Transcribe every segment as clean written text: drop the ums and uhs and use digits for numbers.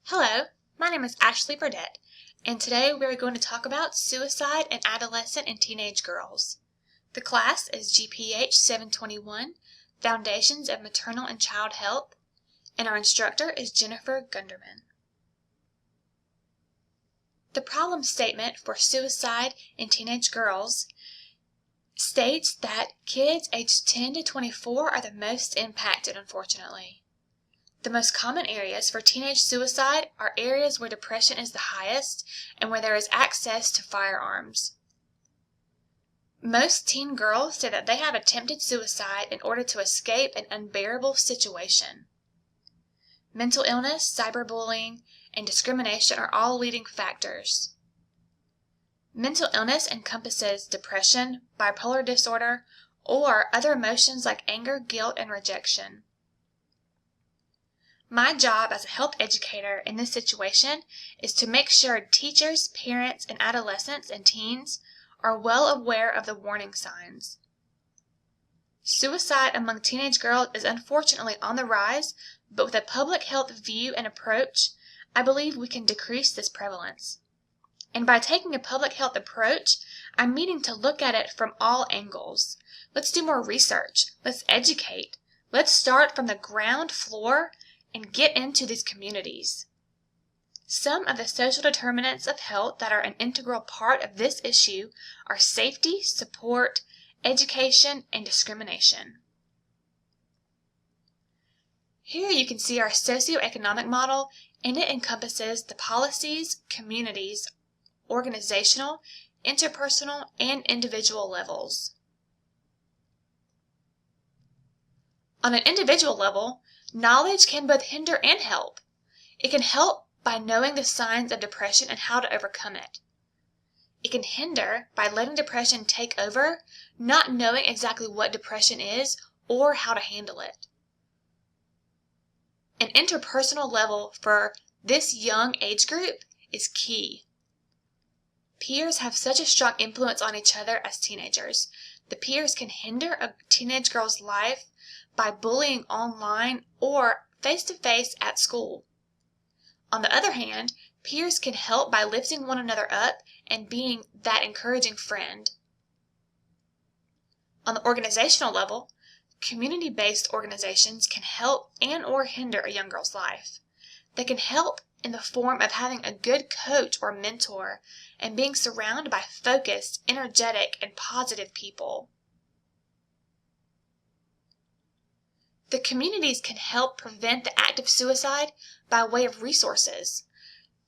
Hello, my name is Ashley Burdett, and today we are going to talk about suicide in adolescent and teenage girls. The class is GPH 721, Foundations of Maternal and Child Health, and our instructor is Jennifer Gunderman. The problem statement for suicide in teenage girls states that kids aged 10 to 24 are the most impacted, unfortunately. The most common areas for teenage suicide are areas where depression is the highest and where there is access to firearms. Most teen girls say that they have attempted suicide in order to escape an unbearable situation. Mental illness, cyberbullying, and discrimination are all leading factors. Mental illness encompasses depression, bipolar disorder, or other emotions like anger, guilt, and rejection. My job as a health educator in this situation is to make sure teachers, parents, and adolescents and teens are well aware of the warning signs. Suicide among teenage girls is unfortunately on the rise, but with a public health view and approach, I believe we can decrease this prevalence. And by taking a public health approach, I'm meaning to look at it from all angles. Let's do more research. Let's educate. Let's start from the ground floor and get into these communities. Some of the social determinants of health that are an integral part of this issue are safety, support, education, and discrimination. Here you can see our socioeconomic model, and it encompasses the policies, communities, organizational, interpersonal, and individual levels. On an individual level, knowledge can both hinder and help. It can help by knowing the signs of depression and how to overcome it. It can hinder by letting depression take over, not knowing exactly what depression is or how to handle it. An interpersonal level for this young age group is key. Peers have such a strong influence on each other as teenagers. The peers can hinder a teenage girl's life by bullying online or face-to-face at school. On the other hand, peers can help by lifting one another up and being that encouraging friend. On the organizational level, community-based organizations can help and or hinder a young girl's life. They can help in the form of having a good coach or mentor and being surrounded by focused, energetic, and positive people. The communities can help prevent the act of suicide by way of resources.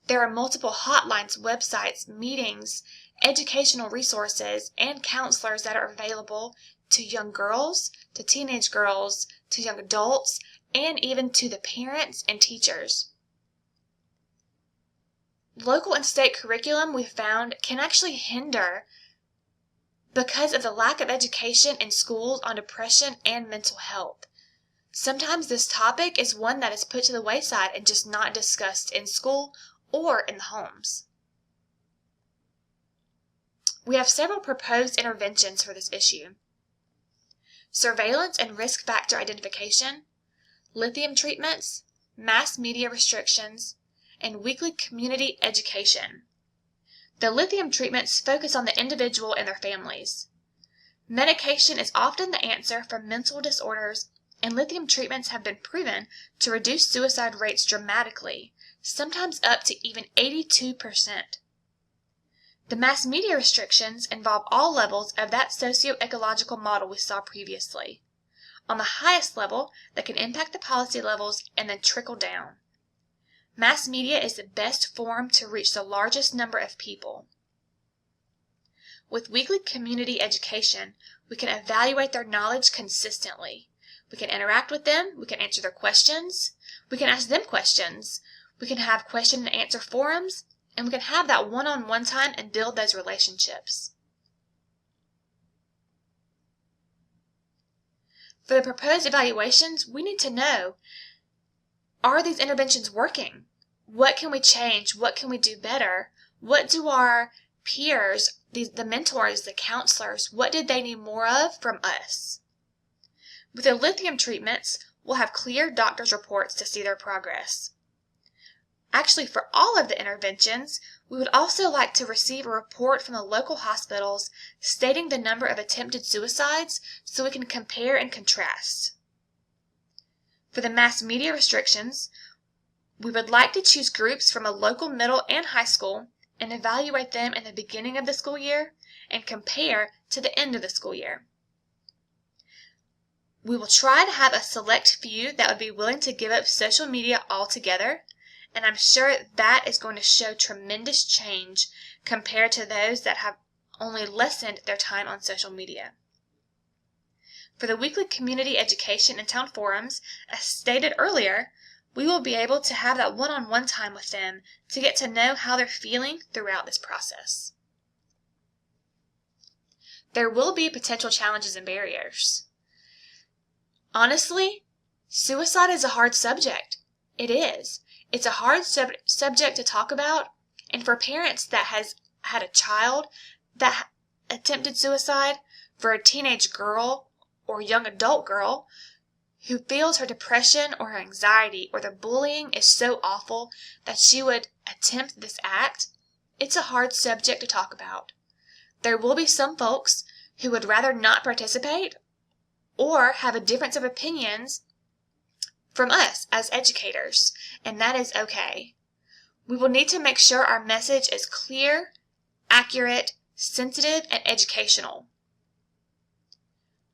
There are multiple hotlines, websites, meetings, educational resources, and counselors that are available to young girls, to teenage girls, to young adults, and even to the parents and teachers. Local and state curriculum, we found, can actually hinder because of the lack of education in schools on depression and mental health. Sometimes this topic is one that is put to the wayside and just not discussed in school or in the homes. We have several proposed interventions for this issue: surveillance and risk factor identification, lithium treatments, mass media restrictions, and weekly community education. The lithium treatments focus on the individual and their families. Medication is often the answer for mental disorders, and lithium treatments have been proven to reduce suicide rates dramatically, sometimes up to even 82%. The mass media restrictions involve all levels of that socio-ecological model we saw previously. On the highest level, they can impact the policy levels and then trickle down. Mass media is the best forum to reach the largest number of people. With weekly community education, we can evaluate their knowledge consistently. We can interact with them, we can answer their questions, we can ask them questions, we can have question and answer forums, and we can have that one-on-one time and build those relationships. For the proposed evaluations, we need to know, are these interventions working? What can we change? What can we do better? What do our peers, the mentors, the counselors, what did they need more of from us? With the lithium treatments, we'll have clear doctor's reports to see their progress. Actually, for all of the interventions, we would also like to receive a report from the local hospitals stating the number of attempted suicides so we can compare and contrast. For the mass media restrictions, we would like to choose groups from a local middle and high school and evaluate them in the beginning of the school year and compare to the end of the school year. We will try to have a select few that would be willing to give up social media altogether, and I'm sure that is going to show tremendous change compared to those that have only lessened their time on social media. For the weekly community education and town forums, as stated earlier, we will be able to have that one-on-one time with them to get to know how they're feeling throughout this process. There will be potential challenges and barriers. Honestly, suicide is a hard subject. It is. It's a hard subject to talk about, and for parents that has had a child that attempted suicide, for a teenage girl or young adult girl who feels her depression or her anxiety or the bullying is so awful that she would attempt this act, it's a hard subject to talk about. There will be some folks who would rather not participate or have a difference of opinions from us as educators, and that is okay. We will need to make sure our message is clear, accurate, sensitive, and educational.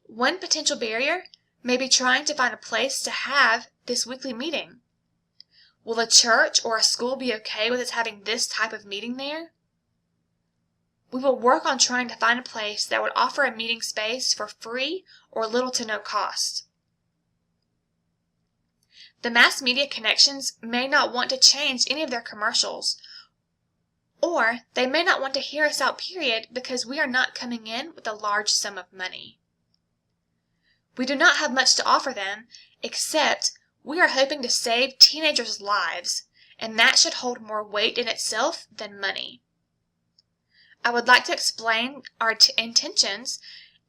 One potential barrier may be trying to find a place to have this weekly meeting. Will a church or a school be okay with us having this type of meeting there? We will work on trying to find a place that would offer a meeting space for free or little to no cost. The mass media connections may not want to change any of their commercials, or they may not want to hear us out, period, because we are not coming in with a large sum of money. We do not have much to offer them, except we are hoping to save teenagers' lives, and that should hold more weight in itself than money. I would like to explain our intentions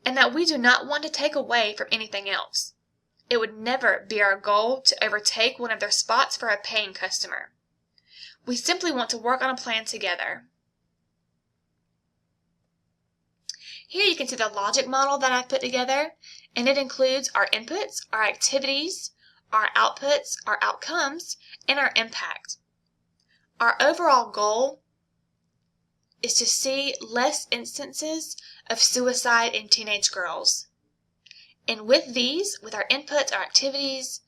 and that we do not want to take away from anything else. It would never be our goal to overtake one of their spots for a paying customer. We simply want to work on a plan together. Here you can see the logic model that I've put together, and it includes our inputs, our activities, our outputs, our outcomes, and our impact. Our overall goal is to see less instances of suicide in teenage girls. And with these, with our inputs, our activities,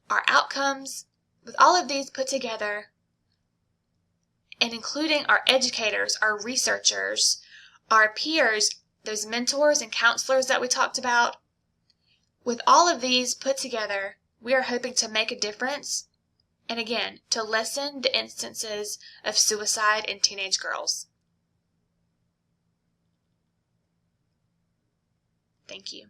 our outcomes, with all of these put together, and including our educators, our researchers, our peers, those mentors and counselors that we talked about, with all of these put together, we are hoping to make a difference, and again, to lessen the instances of suicide in teenage girls. Thank you.